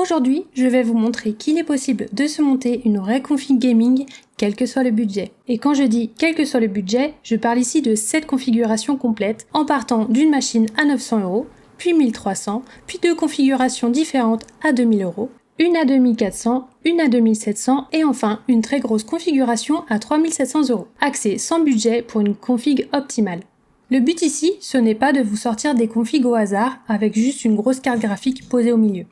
Aujourd'hui, je vais vous montrer qu'il est possible de se monter une vraie config gaming, quel que soit le budget. Et quand je dis quel que soit le budget, je parle ici de cette configuration complète en partant d'une machine à 900 €, puis 1300, puis deux configurations différentes à 2000 €, une à 2400, une à 2700 et enfin une très grosse configuration à 3700 €. Accès sans budget pour une config optimale. Le but ici, ce n'est pas de vous sortir des configs au hasard avec juste une grosse carte graphique posée au milieu.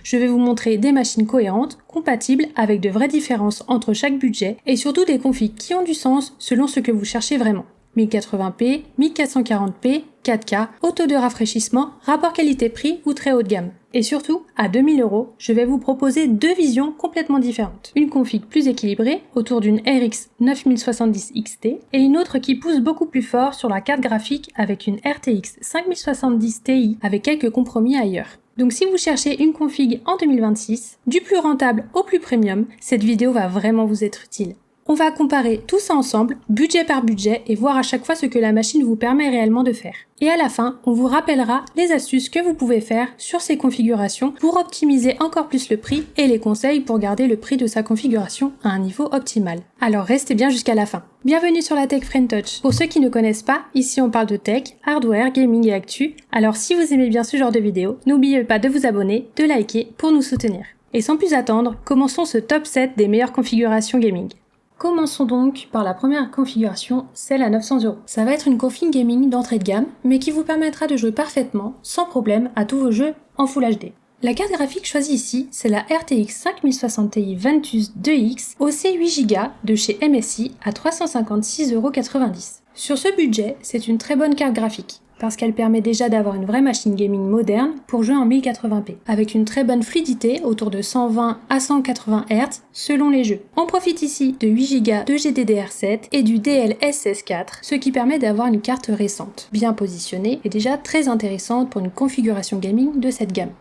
Je vais vous montrer des machines cohérentes, compatibles avec de vraies différences entre chaque budget et surtout des configs qui ont du sens selon ce que vous cherchez vraiment. 1080p, 1440p, 4K, auto de rafraîchissement, rapport qualité-prix ou très haut de gamme. Et surtout, à 2000 €, je vais vous proposer deux visions complètement différentes. Une config plus équilibrée, autour d'une RX 9070 XT, et une autre qui pousse beaucoup plus fort sur la carte graphique avec une RTX 5070 Ti avec quelques compromis ailleurs. Donc si vous cherchez une config en 2026, du plus rentable au plus premium, cette vidéo va vraiment vous être utile. On va comparer tout ça ensemble, budget par budget, et voir à chaque fois ce que la machine vous permet réellement de faire. Et à la fin, on vous rappellera les astuces que vous pouvez faire sur ces configurations pour optimiser encore plus le prix et les conseils pour garder le prix de sa configuration à un niveau optimal. Alors restez bien jusqu'à la fin. Bienvenue sur la Tech Friend Touch. Pour ceux qui ne connaissent pas, ici on parle de tech, hardware, gaming et actu. Alors si vous aimez bien ce genre de vidéos, n'oubliez pas de vous abonner, de liker pour nous soutenir. Et sans plus attendre, commençons ce top 7 des meilleures configurations gaming. Commençons donc par la première configuration, celle à 900 €. Ça va être une config gaming d'entrée de gamme, mais qui vous permettra de jouer parfaitement, sans problème, à tous vos jeux en Full HD. La carte graphique choisie ici, c'est la RTX 5060 Ti Ventus 2X OC 8Go de chez MSI à 356,90 €. Sur ce budget, c'est une très bonne carte graphique, parce qu'elle permet déjà d'avoir une vraie machine gaming moderne pour jouer en 1080p, avec une très bonne fluidité autour de 120 à 180 Hz selon les jeux. On profite ici de 8Go de GDDR7 et du DLSS4, ce qui permet d'avoir une carte récente, bien positionnée et déjà très intéressante pour une configuration gaming de cette gamme.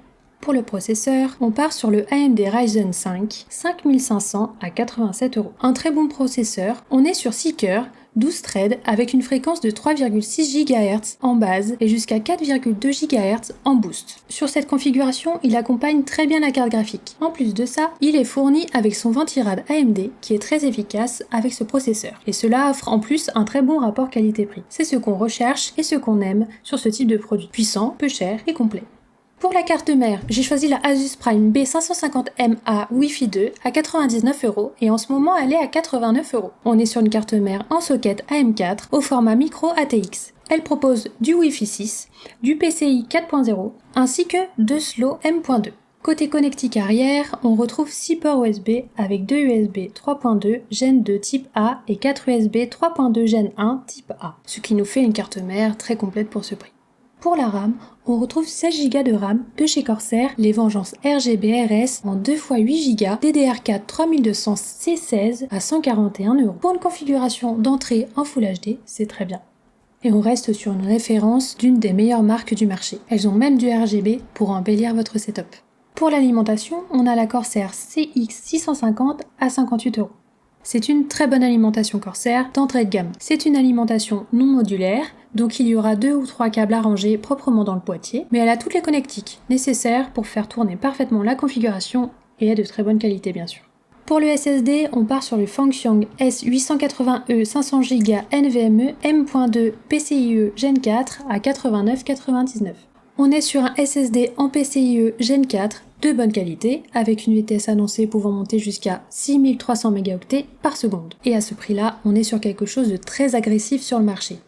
Pour le processeur, on part sur le AMD Ryzen 5 5500 à 87 €. Un très bon processeur, on est sur 6 cœurs, 12 threads avec une fréquence de 3,6 GHz en base et jusqu'à 4,2 GHz en boost. Sur cette configuration, il accompagne très bien la carte graphique. En plus de ça, il est fourni avec son ventirad AMD qui est très efficace avec ce processeur. Et cela offre en plus un très bon rapport qualité-prix. C'est ce qu'on recherche et ce qu'on aime sur ce type de produit. Puissant, peu cher et complet. Pour la carte mère, j'ai choisi la Asus Prime B550MA Wi-Fi 2 à 99 € et en ce moment elle est à 89 €. On est sur une carte mère en socket AM4 au format micro ATX. Elle propose du Wi-Fi 6, du PCI 4.0 ainsi que de Slow M.2. Côté connectique arrière, on retrouve 6 ports USB avec 2 USB 3.2 Gen 2 type A et 4 USB 3.2 Gen 1 type A, ce qui nous fait une carte mère très complète pour ce prix. Pour la RAM, on retrouve 16 Go de RAM de chez Corsair, les Vengeance RGB RS en 2x8 Go, DDR4 3200 C16 à 141 €. Pour une configuration d'entrée en Full HD, c'est très bien. Et on reste sur une référence d'une des meilleures marques du marché. Elles ont même du RGB pour embellir votre setup. Pour l'alimentation, on a la Corsair CX650 à 58 €. C'est une très bonne alimentation Corsair d'entrée de gamme. C'est une alimentation non modulaire, donc il y aura 2 ou 3 câbles à ranger proprement dans le boîtier, mais elle a toutes les connectiques nécessaires pour faire tourner parfaitement la configuration et est de très bonne qualité bien sûr. Pour le SSD, on part sur le Fangxiong S880E 500 Go NVMe M.2 PCIe Gen 4 à 89,99 €. On est sur un SSD en PCIe Gen 4 de bonne qualité, avec une vitesse annoncée pouvant monter jusqu'à 6300 mégaoctets par seconde. Et à ce prix-là, on est sur quelque chose de très agressif sur le marché.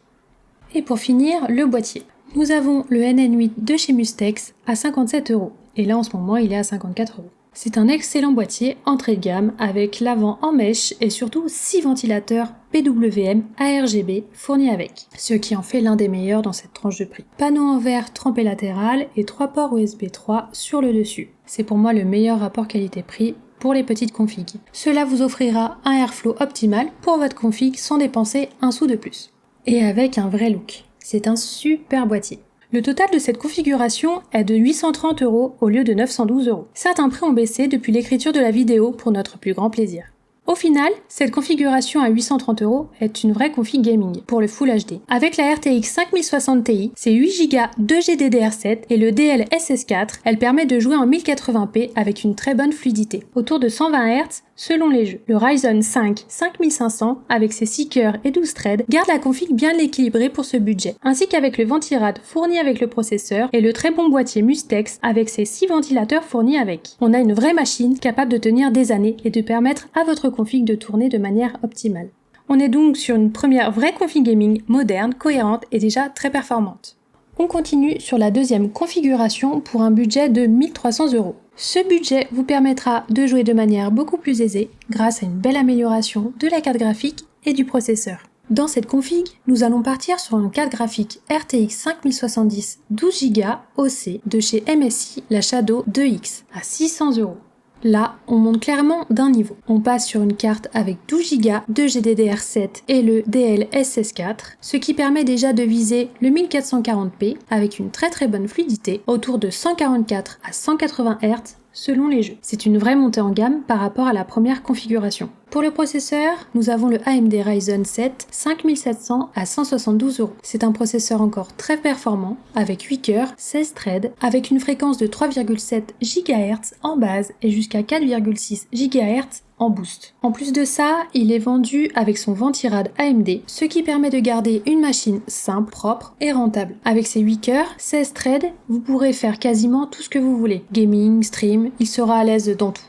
Et pour finir, le boîtier. Nous avons le NN8 de chez Mustex à 57 €. Et là, en ce moment, il est à 54 €. C'est un excellent boîtier entrée de gamme avec l'avant en mèche et surtout 6 ventilateurs PWM ARGB fournis avec, ce qui en fait l'un des meilleurs dans cette tranche de prix. Panneau en verre trempé latéral et 3 ports USB 3 sur le dessus. C'est pour moi le meilleur rapport qualité-prix pour les petites configs. Cela vous offrira un airflow optimal pour votre config sans dépenser un sou de plus. Et avec un vrai look. C'est un super boîtier. Le total de cette configuration est de 830 € au lieu de 912 €. Certains prix ont baissé depuis l'écriture de la vidéo pour notre plus grand plaisir. Au final, cette configuration à 830 € est une vraie config gaming pour le Full HD. Avec la RTX 5060 Ti, ses 8 Go de GDDR7 et le DLSS4, elle permet de jouer en 1080p avec une très bonne fluidité, autour de 120 Hz selon les jeux. Le Ryzen 5 5500 avec ses 6 cœurs et 12 threads garde la config bien équilibrée pour ce budget, ainsi qu'avec le ventirad fourni avec le processeur et le très bon boîtier Mustex avec ses 6 ventilateurs fournis avec. On a une vraie machine capable de tenir des années et de permettre à votre config de tourner de manière optimale. On est donc sur une première vraie config gaming moderne, cohérente et déjà très performante. On continue sur la deuxième configuration pour un budget de 1300 €. Ce budget vous permettra de jouer de manière beaucoup plus aisée grâce à une belle amélioration de la carte graphique et du processeur. Dans cette config, nous allons partir sur une carte graphique RTX 5070 12 Go OC de chez MSI, la Shadow 2X, à 600 €. Là, on monte clairement d'un niveau. On passe sur une carte avec 12 Go de GDDR7 et le DLSS4, ce qui permet déjà de viser le 1440p avec une très bonne fluidité, autour de 144 à 180 Hz selon les jeux. C'est une vraie montée en gamme par rapport à la première configuration. Pour le processeur, nous avons le AMD Ryzen 7 5700 à 172 €. C'est un processeur encore très performant, avec 8 cœurs, 16 threads, avec une fréquence de 3,7 GHz en base et jusqu'à 4,6 GHz en boost. En plus de ça, il est vendu avec son ventirad AMD, ce qui permet de garder une machine simple, propre et rentable. Avec ses 8 cœurs, 16 threads, vous pourrez faire quasiment tout ce que vous voulez. Gaming, stream, il sera à l'aise dans tout.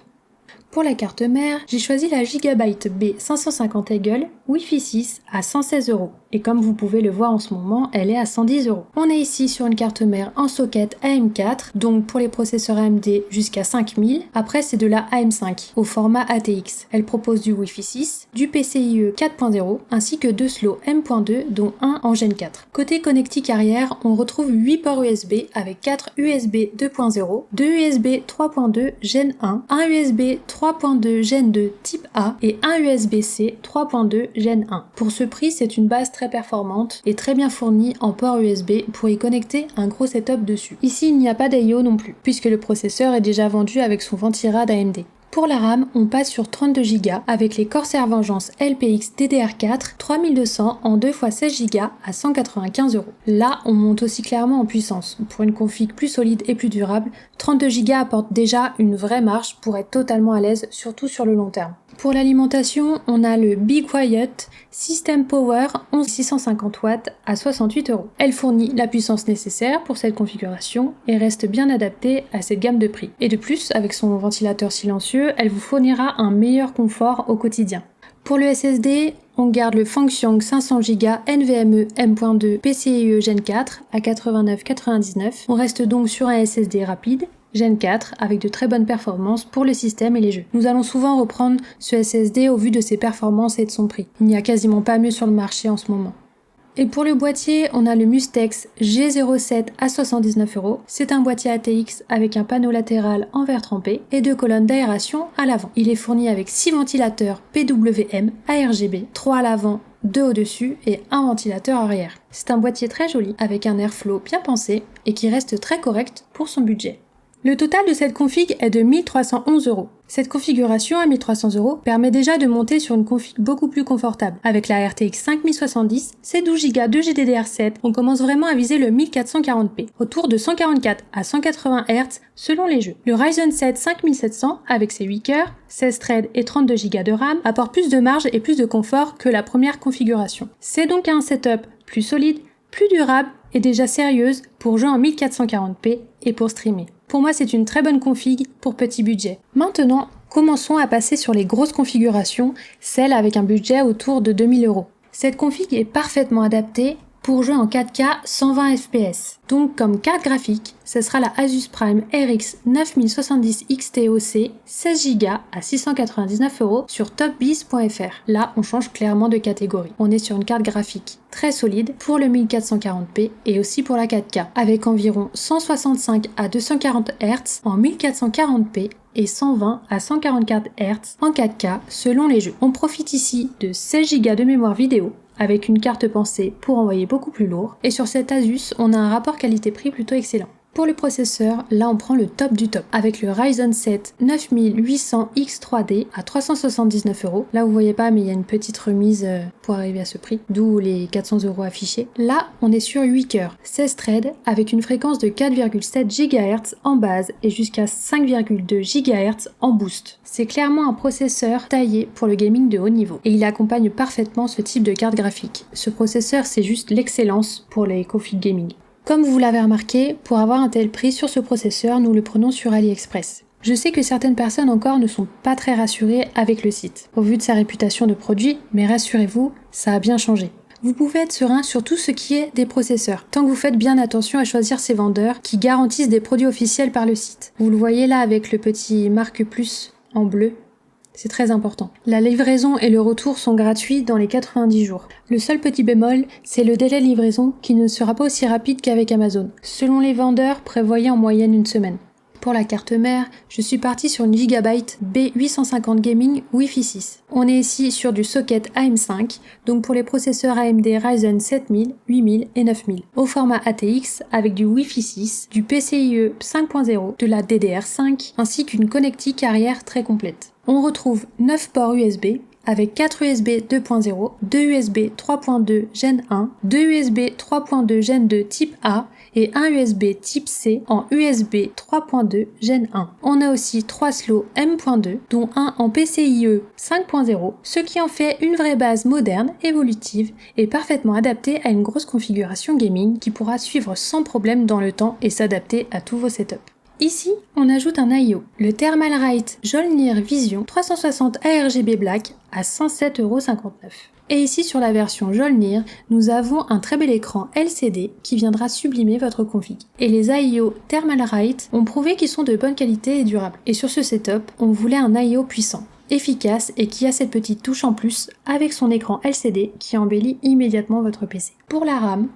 Pour la carte mère, j'ai choisi la Gigabyte B550 Eagle Wi-Fi 6 à 116 €. Et comme vous pouvez le voir en ce moment, elle est à 110 €. On est ici sur une carte mère en socket AM4, donc pour les processeurs AMD jusqu'à 5000. Après, c'est de la AM5 au format ATX. Elle propose du Wi-Fi 6, du PCIe 4.0 ainsi que 2 slots M.2 dont un en Gen 4. Côté connectique arrière, on retrouve 8 ports USB avec 4 USB 2.0, 2 USB 3.2 Gen 1, un USB 3.2 Gen 2 type A et un USB-C 3.2 Gen 1. Pour ce prix, c'est une base très performante et très bien fournie en port USB pour y connecter un gros setup dessus. Ici, il n'y a pas d'IO non plus, puisque le processeur est déjà vendu avec son ventirad AMD. Pour la RAM, on passe sur 32 Go avec les Corsair Vengeance LPX DDR4 3200 en 2x16 Go à 195 €. Là, on monte aussi clairement en puissance. Pour une config plus solide et plus durable, 32 Go apporte déjà une vraie marge pour être totalement à l'aise, surtout sur le long terme. Pour l'alimentation, on a le Be Quiet System Power 11650 watts à 68 €. Elle fournit la puissance nécessaire pour cette configuration et reste bien adaptée à cette gamme de prix. Et de plus, avec son ventilateur silencieux, elle vous fournira un meilleur confort au quotidien. Pour le SSD, on garde le Fangxiong 500 Go NVMe M.2 PCIe Gen 4 à 89,99 €. On reste donc sur un SSD rapide, Gen 4, avec de très bonnes performances pour le système et les jeux. Nous allons souvent reprendre ce SSD au vu de ses performances et de son prix. Il n'y a quasiment pas mieux sur le marché en ce moment. Et pour le boîtier, on a le Mustex G07 à 79 €. C'est un boîtier ATX avec un panneau latéral en verre trempé et 2 colonnes d'aération à l'avant. Il est fourni avec 6 ventilateurs PWM ARGB, 3 à l'avant, 2 au-dessus et un ventilateur arrière. C'est un boîtier très joli avec un airflow bien pensé et qui reste très correct pour son budget. Le total de cette config est de 1311 €. Cette configuration à 1300 € permet déjà de monter sur une config beaucoup plus confortable. Avec la RTX 5070, ses 12 Go de GDDR7, on commence vraiment à viser le 1440p, autour de 144 à 180 Hz selon les jeux. Le Ryzen 7 5700, avec ses 8 cœurs, 16 threads et 32 Go de RAM, apporte plus de marge et plus de confort que la première configuration. C'est donc un setup plus solide, plus durable et déjà sérieuse pour jouer en 1440p et pour streamer. Pour moi, c'est une très bonne config pour petit budget. Maintenant, commençons à passer sur les grosses configurations, celles avec un budget autour de 2000 €. Cette config est parfaitement adaptée pour jouer en 4K 120 fps. Donc comme carte graphique, ce sera la Asus Prime RX 9070 XT/OC 16 Go à 699 € sur topbiz.fr. Là, on change clairement de catégorie. On est sur une carte graphique très solide pour le 1440p et aussi pour la 4K, avec environ 165 à 240 Hz en 1440p et 120 à 144 Hz en 4K selon les jeux. On profite ici de 16 Go de mémoire vidéo, avec une carte pensée pour envoyer beaucoup plus lourd, et sur cette Asus, on a un rapport qualité-prix plutôt excellent. Pour le processeur, là on prend le top du top, avec le Ryzen 7 9800X 3D à 379€. Là vous voyez pas, mais il y a une petite remise pour arriver à ce prix, d'où les 400€ affichés. Là, on est sur 8 cœurs, 16 threads, avec une fréquence de 4,7 GHz en base et jusqu'à 5,2 GHz en boost. C'est clairement un processeur taillé pour le gaming de haut niveau, et il accompagne parfaitement ce type de carte graphique. Ce processeur, c'est juste l'excellence pour les configs gaming. Comme vous l'avez remarqué, pour avoir un tel prix sur ce processeur, nous le prenons sur AliExpress. Je sais que certaines personnes encore ne sont pas très rassurées avec le site, au vu de sa réputation de produit, mais rassurez-vous, ça a bien changé. Vous pouvez être serein sur tout ce qui est des processeurs, tant que vous faites bien attention à choisir ces vendeurs qui garantissent des produits officiels par le site. Vous le voyez là avec le petit marque plus en bleu. C'est très important. La livraison et le retour sont gratuits dans les 90 jours. Le seul petit bémol, c'est le délai de livraison qui ne sera pas aussi rapide qu'avec Amazon. Selon les vendeurs, prévoyez en moyenne une semaine. Pour la carte mère, je suis partie sur une Gigabyte B850 Gaming Wi-Fi 6. On est ici sur du socket AM5, donc pour les processeurs AMD Ryzen 7000, 8000 et 9000. Au format ATX avec du Wi-Fi 6, du PCIe 5.0, de la DDR5, ainsi qu'une connectique arrière très complète. On retrouve 9 ports USB, avec 4 USB 2.0, 2 USB 3.2 Gen 1, 2 USB 3.2 Gen 2 type A et un USB type C en USB 3.2 Gen 1. On a aussi 3 slots M.2, dont un en PCIe 5.0, ce qui en fait une vraie base moderne, évolutive et parfaitement adaptée à une grosse configuration gaming qui pourra suivre sans problème dans le temps et s'adapter à tous vos setups. Ici, on ajoute un I/O, le Thermalright Jolnir Vision 360 ARGB Black à 107,59€. Et ici, sur la version Jolnir, nous avons un très bel écran LCD qui viendra sublimer votre config. Et les I/O Thermalright ont prouvé qu'ils sont de bonne qualité et durables. Et sur ce setup, on voulait un I/O puissant, efficace et qui a cette petite touche en plus avec son écran LCD qui embellit immédiatement votre PC. Pour la RAM,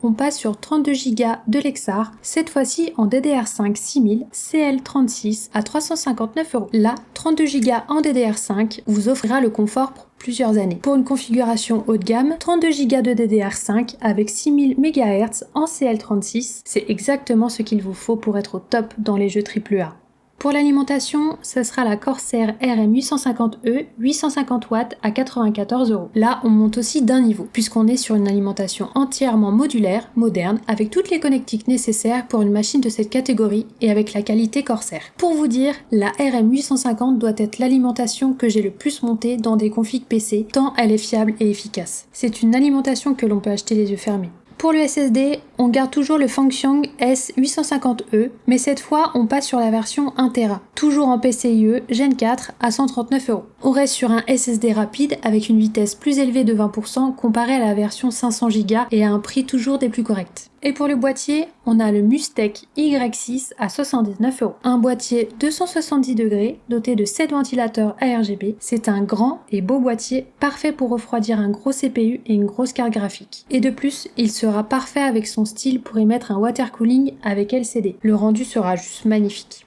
on passe sur 32 Go de Lexar, cette fois-ci en DDR5 6000 CL36 à 359€. Là, 32 Go en DDR5 vous offrira le confort pour plusieurs années. Pour une configuration haut de gamme, 32 Go de DDR5 avec 6000 MHz en CL36, c'est exactement ce qu'il vous faut pour être au top dans les jeux AAA. Pour l'alimentation, ce sera la Corsair RM850E 850 watts à 94€. Là, on monte aussi d'un niveau, puisqu'on est sur une alimentation entièrement modulaire, moderne, avec toutes les connectiques nécessaires pour une machine de cette catégorie et avec la qualité Corsair. Pour vous dire, la RM850 doit être l'alimentation que j'ai le plus montée dans des configs PC, tant elle est fiable et efficace. C'est une alimentation que l'on peut acheter les yeux fermés. Pour le SSD, on garde toujours le Fangxiong S850E, mais cette fois on passe sur la version 1TB, toujours en PCIe Gen 4 à 139€. On reste sur un SSD rapide avec une vitesse plus élevée de 20% comparée à la version 500Go et à un prix toujours des plus corrects. Et pour le boîtier, on a le Mustec Y6 à 79€. Un boîtier 270° doté de 7 ventilateurs ARGB. C'est un grand et beau boîtier parfait pour refroidir un gros CPU et une grosse carte graphique. Et de plus, il sera parfait avec son style pour y mettre un water cooling avec LCD. Le rendu sera juste magnifique.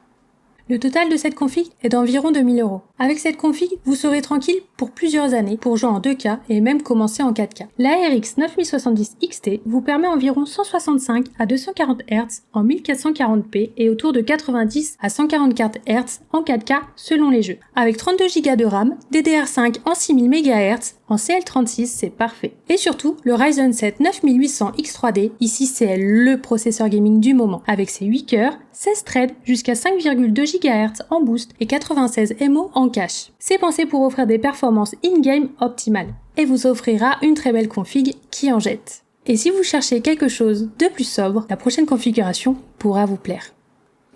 Le total de cette config est d'environ 2000€. Avec cette config, vous serez tranquille pour plusieurs années pour jouer en 2K et même commencer en 4K. La RX 9070 XT vous permet environ 165 à 240 Hz en 1440p et autour de 90 à 144 Hz en 4K selon les jeux. Avec 32 Go de RAM, DDR5 en 6000 MHz, en CL36 c'est parfait. Et surtout, le Ryzen 7 9800X 3D, ici c'est le processeur gaming du moment, avec ses 8 cœurs, 16 threads jusqu'à 5,2 GHz en boost et 96 MO en cache. C'est pensé pour offrir des performances in-game optimales et vous offrira une très belle config qui en jette. Et si vous cherchez quelque chose de plus sobre, la prochaine configuration pourra vous plaire.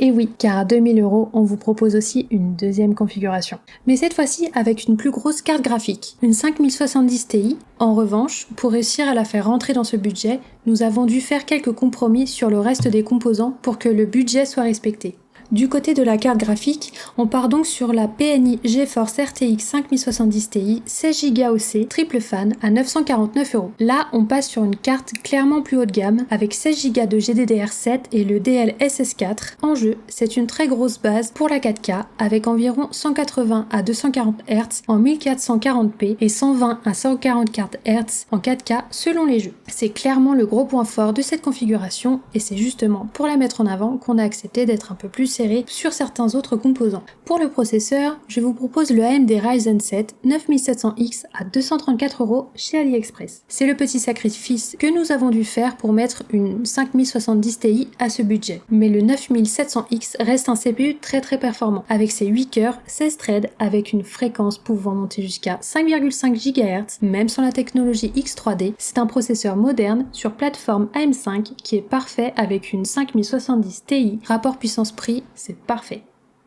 Et oui, car à 2000€, on vous propose aussi une deuxième configuration. Mais cette fois-ci avec une plus grosse carte graphique, une 5070 Ti. En revanche, pour réussir à la faire rentrer dans ce budget, nous avons dû faire quelques compromis sur le reste des composants pour que le budget soit respecté. Du côté de la carte graphique, on part donc sur la PNI GeForce RTX 5070 Ti 16Go OC triple fan à 949 €. Là, on passe sur une carte clairement plus haut de gamme avec 16Go de GDDR7 et le DLSS4. En jeu, c'est une très grosse base pour la 4K avec environ 180 à 240 Hz en 1440p et 120 à 144 Hz en 4K selon les jeux. C'est clairement le gros point fort de cette configuration et c'est justement pour la mettre en avant qu'on a accepté d'être un peu plus serré sur certains autres composants. Pour le processeur, je vous propose le AMD Ryzen 7 9700X à 234 € chez AliExpress. C'est le petit sacrifice que nous avons dû faire pour mettre une 5070 Ti à ce budget. Mais le 9700X reste un CPU très performant avec ses 8 cœurs, 16 threads avec une fréquence pouvant monter jusqu'à 5,5 GHz, même sans la technologie X3D. C'est un processeur moderne sur plateforme AM5 qui est parfait avec une 5070 Ti. Rapport puissance-prix, c'est parfait.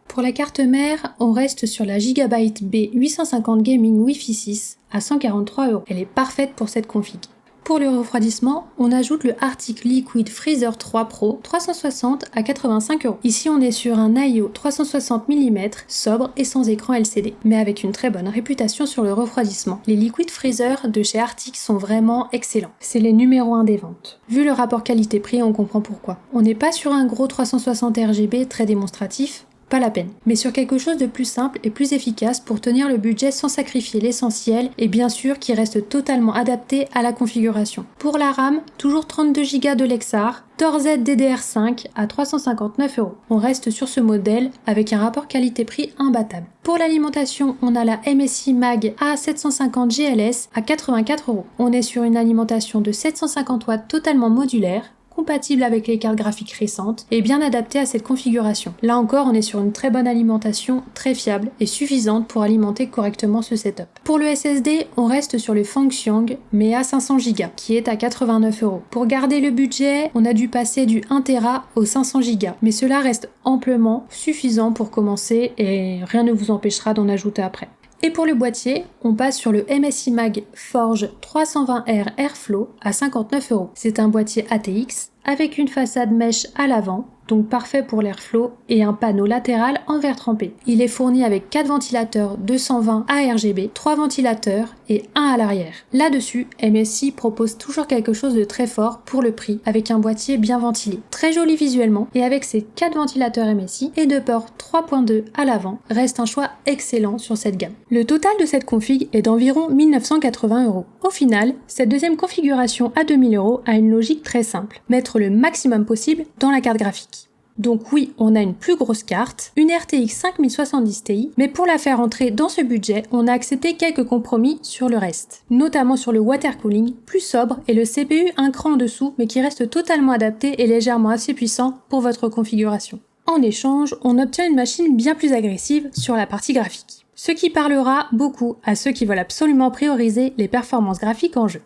Pour la carte mère, on reste sur la Gigabyte B850 Gaming Wi-Fi 6 à 143 €. Elle est parfaite pour cette config. Pour le refroidissement, on ajoute le Arctic Liquid Freezer 3 Pro 360 à 85 €. Ici, on est sur un IO 360 mm sobre et sans écran LCD, mais avec une très bonne réputation sur le refroidissement. Les Liquid Freezer de chez Arctic sont vraiment excellents. C'est les numéros 1 des ventes. Vu le rapport qualité-prix, on comprend pourquoi. On n'est pas sur un gros 360 RGB très démonstratif, pas la peine, mais sur quelque chose de plus simple et plus efficace pour tenir le budget sans sacrifier l'essentiel et bien sûr qui reste totalement adapté à la configuration. Pour la RAM, toujours 32 Go de Lexar, Thor Z DDR5 à 359 €. On reste sur ce modèle avec un rapport qualité-prix imbattable. Pour l'alimentation, on a la MSI Mag A750 GLS à 84 €. On est sur une alimentation de 750 watts totalement modulaire, compatible avec les cartes graphiques récentes et bien adapté à cette configuration. Là encore, on est sur une très bonne alimentation, très fiable et suffisante pour alimenter correctement ce setup. Pour le SSD, on reste sur le Fangxiang, mais à 500 Go, qui est à 89 €. Pour garder le budget, on a dû passer du 1 Tera au 500 Go, mais cela reste amplement suffisant pour commencer et rien ne vous empêchera d'en ajouter après. Et pour le boîtier, on passe sur le MSI Mag Forge 320R Airflow à 59 €. C'est un boîtier ATX avec une façade mèche à l'avant, donc parfait pour l'airflow, et un panneau latéral en verre trempé. Il est fourni avec 4 ventilateurs 220 ARGB, 3 ventilateurs et 1 à l'arrière. Là-dessus, MSI propose toujours quelque chose de très fort pour le prix, avec un boîtier bien ventilé. Très joli visuellement, et avec ses 4 ventilateurs MSI et 2 ports 3.2 à l'avant, reste un choix excellent sur cette gamme. Le total de cette config est d'environ 1980 €. Au final, cette deuxième configuration à 2000 € a une logique très simple, mettre le maximum possible dans la carte graphique. Donc oui, on a une plus grosse carte, une RTX 5070 Ti, mais pour la faire entrer dans ce budget, on a accepté quelques compromis sur le reste, notamment sur le water cooling, plus sobre, et le CPU un cran en dessous, mais qui reste totalement adapté et légèrement assez puissant pour votre configuration. En échange, on obtient une machine bien plus agressive sur la partie graphique, ce qui parlera beaucoup à ceux qui veulent absolument prioriser les performances graphiques en jeu.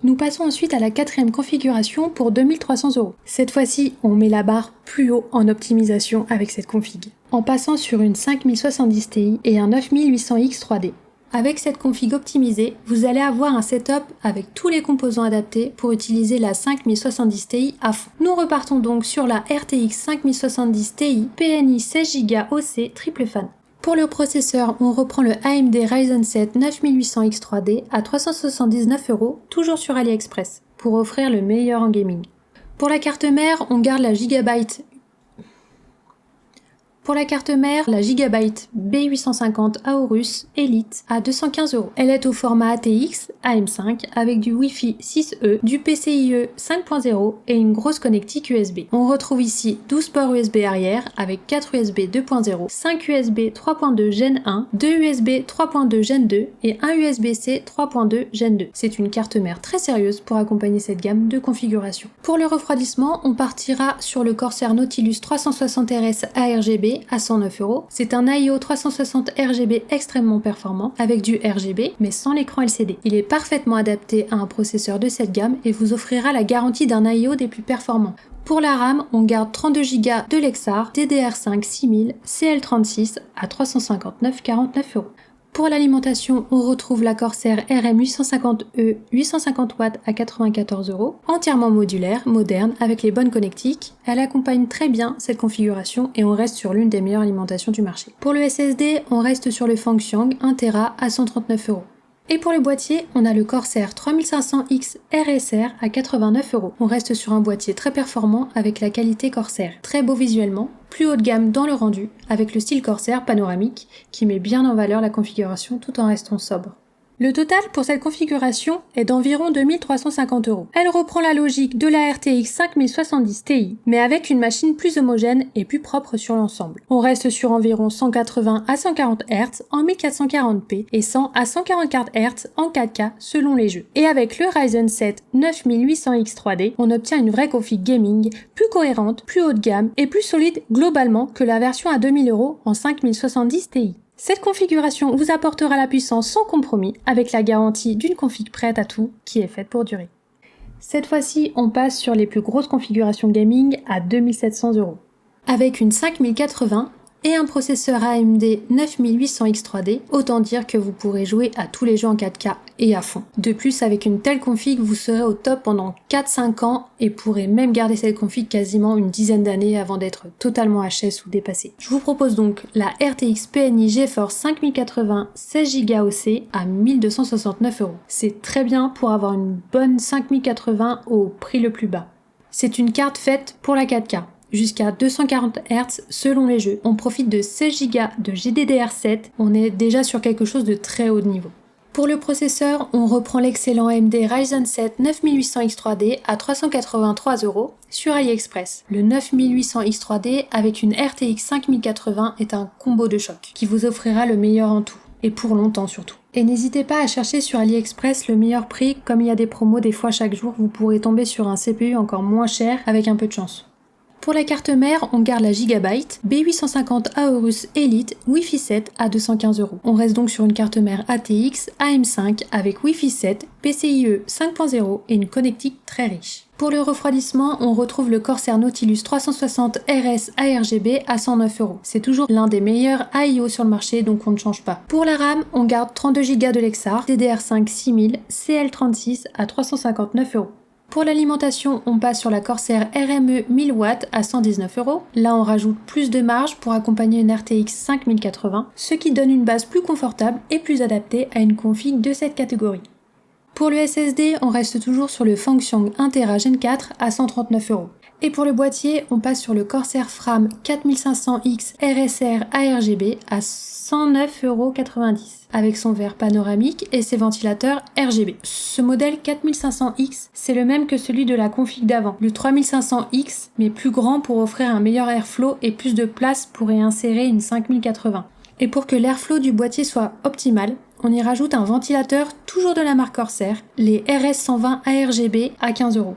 Nous passons ensuite à la quatrième configuration pour 2300 €. Cette fois-ci, on met la barre plus haut en optimisation avec cette config, en passant sur une 5070 Ti et un 9800X 3D. Avec cette config optimisée, vous allez avoir un setup avec tous les composants adaptés pour utiliser la 5070 Ti à fond. Nous repartons donc sur la RTX 5070 Ti PNI 16Go OC triple fan. Pour le processeur, on reprend le AMD Ryzen 7 9800X 3D à 379 €, toujours sur AliExpress, pour offrir le meilleur en gaming. Pour la carte mère, on garde la Gigabyte B850 Aorus Elite à 215 €. Elle est au format ATX AM5 avec du Wi-Fi 6E, du PCIe 5.0 et une grosse connectique USB. On retrouve ici 12 ports USB arrière avec 4 USB 2.0, 5 USB 3.2 Gen 1, 2 USB 3.2 Gen 2 et un USB-C 3.2 Gen 2. C'est une carte mère très sérieuse pour accompagner cette gamme de configurations. Pour le refroidissement, on partira sur le Corsair Nautilus 360 RS ARGB à 109 €. C'est un IO 360 RGB extrêmement performant avec du RGB mais sans l'écran LCD. Il est parfaitement adapté à un processeur de cette gamme et vous offrira la garantie d'un IO des plus performants. Pour la RAM, on garde 32 Go de Lexar DDR5 6000 CL36 à 359,49 €. Pour l'alimentation, on retrouve la Corsair RM850E 850W à 94€, entièrement modulaire, moderne, avec les bonnes connectiques. Elle accompagne très bien cette configuration et on reste sur l'une des meilleures alimentations du marché. Pour le SSD, on reste sur le Fengxiang 1TB à 139€. Et pour le boîtier, on a le Corsair 3500X RSR à 89€. On reste sur un boîtier très performant avec la qualité Corsair. Très beau visuellement, plus haut de gamme dans le rendu, avec le style Corsair panoramique qui met bien en valeur la configuration tout en restant sobre. Le total pour cette configuration est d'environ 2350€. Elle reprend la logique de la RTX 5070 Ti, mais avec une machine plus homogène et plus propre sur l'ensemble. On reste sur environ 180 à 140 Hz en 1440p et 100 à 144 Hz en 4K selon les jeux. Et avec le Ryzen 7 9800X 3D, on obtient une vraie config gaming plus cohérente, plus haut de gamme et plus solide globalement que la version à 2000€ en 5070 Ti. Cette configuration vous apportera la puissance sans compromis avec la garantie d'une config prête à tout qui est faite pour durer. Cette fois-ci, on passe sur les plus grosses configurations gaming à 2700€. Avec une 5080 et un processeur AMD 9800X 3D, autant dire que vous pourrez jouer à tous les jeux en 4K et à fond. De plus, avec une telle config, vous serez au top pendant 4-5 ans et pourrez même garder cette config quasiment une dizaine d'années avant d'être totalement HS ou dépassé. Je vous propose donc la RTX PNI GeForce 5080 16Go OC à 1269€. C'est très bien pour avoir une bonne 5080 au prix le plus bas. C'est une carte faite pour la 4K. Jusqu'à 240 Hz selon les jeux. On profite de 16 Go de GDDR7, on est déjà sur quelque chose de très haut niveau. Pour le processeur, on reprend l'excellent AMD Ryzen 7 9800X 3D à 383€ sur AliExpress. Le 9800X 3D avec une RTX 5080 est un combo de choc qui vous offrira le meilleur en tout, et pour longtemps surtout. Et n'hésitez pas à chercher sur AliExpress le meilleur prix, comme il y a des promos des fois chaque jour, vous pourrez tomber sur un CPU encore moins cher avec un peu de chance. Pour la carte mère, on garde la Gigabyte B850 Aorus Elite Wi-Fi 7 à 215€. On reste donc sur une carte mère ATX AM5 avec Wi-Fi 7, PCIe 5.0 et une connectique très riche. Pour le refroidissement, on retrouve le Corsair Nautilus 360 RS ARGB à 109€. C'est toujours l'un des meilleurs AIO sur le marché, donc on ne change pas. Pour la RAM, on garde 32Go de Lexar, DDR5 6000, CL36 à 359€. Pour l'alimentation, on passe sur la Corsair RME 1000W à 119€. Là, on rajoute plus de marge pour accompagner une RTX 5080, ce qui donne une base plus confortable et plus adaptée à une config de cette catégorie. Pour le SSD, on reste toujours sur le Fengxiang 1TB Gen 4 à 139€. Et pour le boîtier, on passe sur le Corsair Fram 4500X RSR ARGB à 109,90€ avec son verre panoramique et ses ventilateurs RGB. Ce modèle 4500X, c'est le même que celui de la config d'avant, le 3500X, mais plus grand pour offrir un meilleur airflow et plus de place pour y insérer une 5080. Et pour que l'airflow du boîtier soit optimal, on y rajoute un ventilateur toujours de la marque Corsair, les RS120 ARGB à 15€.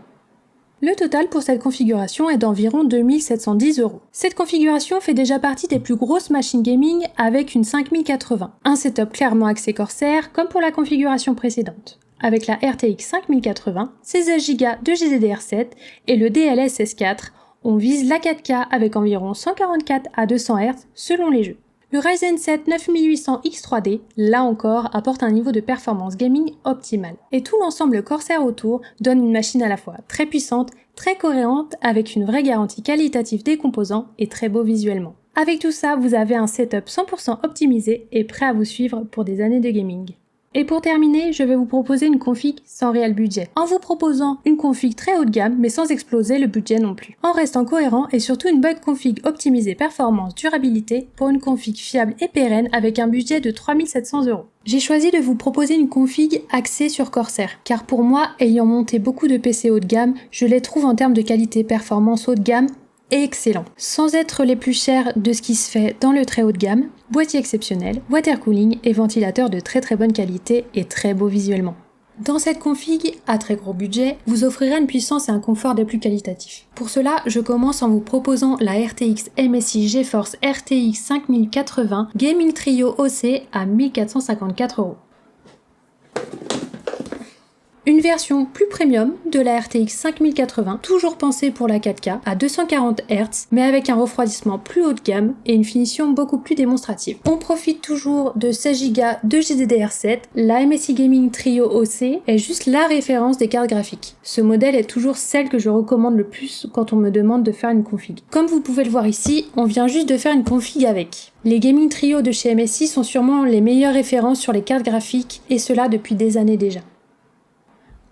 Le total pour cette configuration est d'environ 2710€. Cette configuration fait déjà partie des plus grosses machines gaming avec une 5080. Un setup clairement axé Corsair comme pour la configuration précédente. Avec la RTX 5080, ses 16 Go de GDDR7 et le DLSS 4, on vise la 4K avec environ 144 à 200 Hz selon les jeux. Le Ryzen 7 9800X 3D, là encore, apporte un niveau de performance gaming optimal. Et tout l'ensemble Corsair autour donne une machine à la fois très puissante, très cohérente, avec une vraie garantie qualitative des composants et très beau visuellement. Avec tout ça, vous avez un setup 100% optimisé et prêt à vous suivre pour des années de gaming. Et pour terminer, je vais vous proposer une config sans réel budget, en vous proposant une config très haut de gamme mais sans exploser le budget non plus, en restant cohérent et surtout une bonne config optimisée performance durabilité pour une config fiable et pérenne avec un budget de 3700€. J'ai choisi de vous proposer une config axée sur Corsair, car pour moi, ayant monté beaucoup de PC haut de gamme, je les trouve en termes de qualité performance haut de gamme excellent. Sans être les plus chers de ce qui se fait dans le très haut de gamme, boîtier exceptionnel, water cooling et ventilateur de très bonne qualité et très beau visuellement. Dans cette config, à très gros budget, vous offrirez une puissance et un confort des plus qualitatifs. Pour cela, je commence en vous proposant la RTX MSI GeForce RTX 5080 Gaming Trio OC à 1454€. Une version plus premium de la RTX 5080, toujours pensée pour la 4K, à 240 Hz, mais avec un refroidissement plus haut de gamme et une finition beaucoup plus démonstrative. On profite toujours de 16 Go de GDDR7, la MSI Gaming Trio OC est juste la référence des cartes graphiques. Ce modèle est toujours celle que je recommande le plus quand on me demande de faire une config. Comme vous pouvez le voir ici, on vient juste de faire une config avec. Les Gaming Trio de chez MSI sont sûrement les meilleures références sur les cartes graphiques, et cela depuis des années déjà.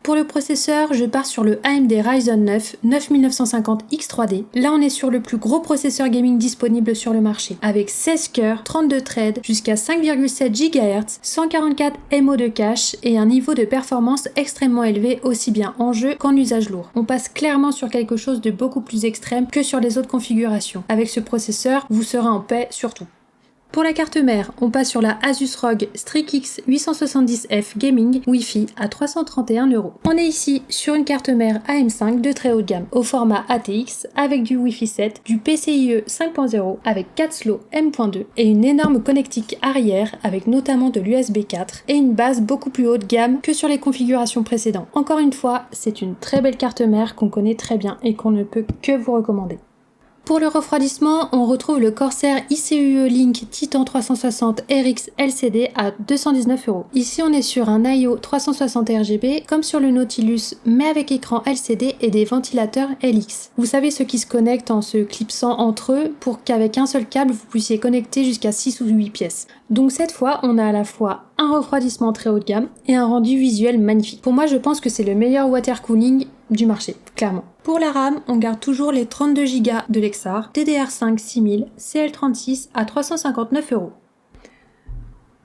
Pour le processeur, je pars sur le AMD Ryzen 9 9950X3D. Là, on est sur le plus gros processeur gaming disponible sur le marché, avec 16 cœurs, 32 threads, jusqu'à 5,7 GHz, 144 MO de cache et un niveau de performance extrêmement élevé aussi bien en jeu qu'en usage lourd. On passe clairement sur quelque chose de beaucoup plus extrême que sur les autres configurations. Avec ce processeur, vous serez en paix sur tout. Pour la carte mère, on passe sur la Asus ROG Strix 870F Gaming Wi-Fi à 331 €. On est ici sur une carte mère AM5 de très haut de gamme, au format ATX avec du Wi-Fi 7, du PCIe 5.0 avec 4 slots M.2 et une énorme connectique arrière avec notamment de l'USB 4 et une base beaucoup plus haut de gamme que sur les configurations précédentes. Encore une fois, c'est une très belle carte mère qu'on connaît très bien et qu'on ne peut que vous recommander. Pour le refroidissement, on retrouve le Corsair ICUE Link Titan 360 RX LCD à 219 €. Ici, on est sur un I/O 360 RGB, comme sur le Nautilus, mais avec écran LCD et des ventilateurs LX. Vous savez, ceux qui se connectent en se clipsant entre eux pour qu'avec un seul câble, vous puissiez connecter jusqu'à 6 ou 8 pièces. Donc cette fois, on a à la fois un refroidissement très haut de gamme et un rendu visuel magnifique. Pour moi, je pense que c'est le meilleur water cooling du marché, clairement. Pour la RAM, on garde toujours les 32 Go de Lexar, DDR5 6000, CL36 à 359 €.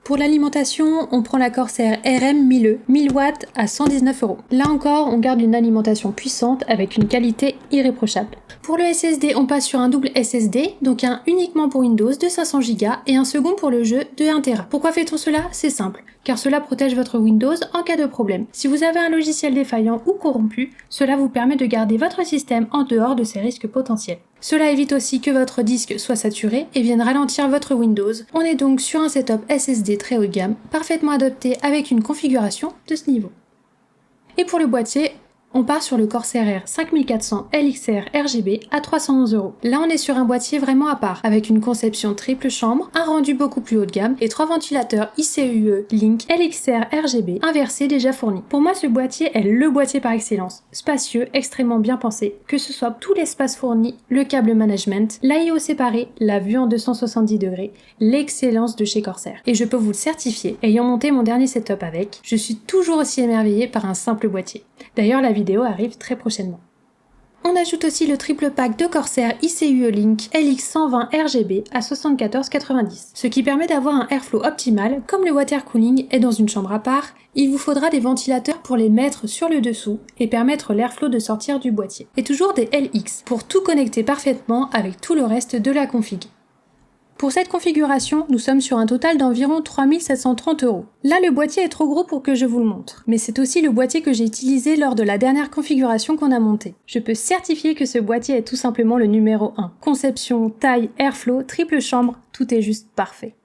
Pour l'alimentation, on prend la Corsair RM 1000E, 1000 watts à 119 €. Là encore, on garde une alimentation puissante avec une qualité irréprochable. Pour le SSD, on passe sur un double SSD, donc un uniquement pour Windows de 500 Go et un second pour le jeu de 1 Tera. Pourquoi fait-on cela? C'est simple, car cela protège votre Windows en cas de problème. Si vous avez un logiciel défaillant ou corrompu, cela vous permet de garder votre système en dehors de ces risques potentiels. Cela évite aussi que votre disque soit saturé et vienne ralentir votre Windows. On est donc sur un setup SSD très haut de gamme, parfaitement adapté avec une configuration de ce niveau. Et pour le boîtier, on part sur le Corsair R 5400 LXR RGB à 311 €. Là, on est sur un boîtier vraiment à part, avec une conception triple chambre, un rendu beaucoup plus haut de gamme et 3 ventilateurs ICUE Link LXR RGB inversés déjà fournis. Pour moi, ce boîtier est le boîtier par excellence. Spacieux, extrêmement bien pensé, que ce soit tout l'espace fourni, le câble management, l'I/O séparé, la vue en 270 degrés, l'excellence de chez Corsair. Et je peux vous le certifier, ayant monté mon dernier setup avec, je suis toujours aussi émerveillée par un simple boîtier. D'ailleurs, la vidéo arrive très prochainement. On ajoute aussi le triple pack de Corsair ICUE Link LX120 RGB à 74,90 €, ce qui permet d'avoir un airflow optimal. Comme le water cooling est dans une chambre à part, il vous faudra des ventilateurs pour les mettre sur le dessous et permettre l'airflow de sortir du boîtier. Et toujours des LX pour tout connecter parfaitement avec tout le reste de la config. Pour cette configuration, nous sommes sur un total d'environ 3730 €. Là, le boîtier est trop gros pour que je vous le montre, mais c'est aussi le boîtier que j'ai utilisé lors de la dernière configuration qu'on a montée. Je peux certifier que ce boîtier est tout simplement le numéro 1. Conception, taille, airflow, triple chambre, tout est juste parfait.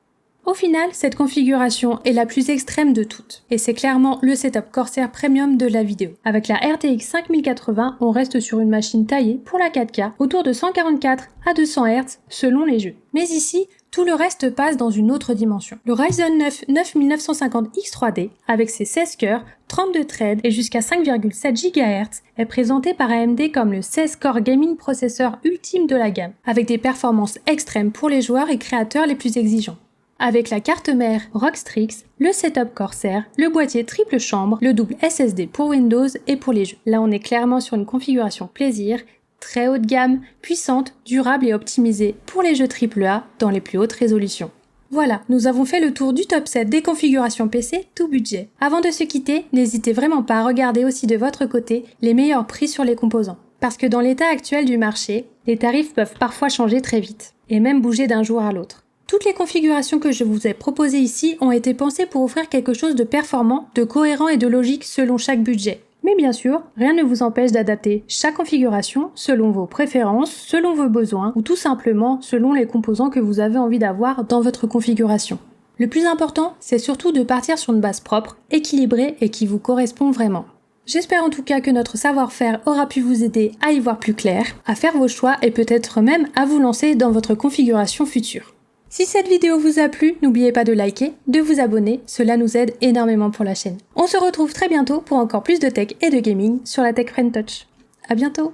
Au final, cette configuration est la plus extrême de toutes, et c'est clairement le setup Corsair Premium de la vidéo. Avec la RTX 5080, on reste sur une machine taillée pour la 4K, autour de 144 à 200 Hz selon les jeux. Mais ici, tout le reste passe dans une autre dimension. Le Ryzen 9 9950X3D, avec ses 16 cœurs, 32 threads et jusqu'à 5,7 GHz, est présenté par AMD comme le 16 Core Gaming Processeur ultime de la gamme, avec des performances extrêmes pour les joueurs et créateurs les plus exigeants. Avec la carte mère ROG Strix, le setup Corsair, le boîtier triple chambre, le double SSD pour Windows et pour les jeux. Là, on est clairement sur une configuration plaisir, très haut de gamme, puissante, durable et optimisée pour les jeux AAA dans les plus hautes résolutions. Voilà, nous avons fait le tour du top 7 des configurations PC tout budget. Avant de se quitter, n'hésitez vraiment pas à regarder aussi de votre côté les meilleurs prix sur les composants. Parce que dans l'état actuel du marché, les tarifs peuvent parfois changer très vite, et même bouger d'un jour à l'autre. Toutes les configurations que je vous ai proposées ici ont été pensées pour offrir quelque chose de performant, de cohérent et de logique selon chaque budget. Mais bien sûr, rien ne vous empêche d'adapter chaque configuration selon vos préférences, selon vos besoins ou tout simplement selon les composants que vous avez envie d'avoir dans votre configuration. Le plus important, c'est surtout de partir sur une base propre, équilibrée et qui vous correspond vraiment. J'espère en tout cas que notre savoir-faire aura pu vous aider à y voir plus clair, à faire vos choix et peut-être même à vous lancer dans votre configuration future. Si cette vidéo vous a plu, n'oubliez pas de liker, de vous abonner, cela nous aide énormément pour la chaîne. On se retrouve très bientôt pour encore plus de tech et de gaming sur la Tech Friend Touch. À bientôt!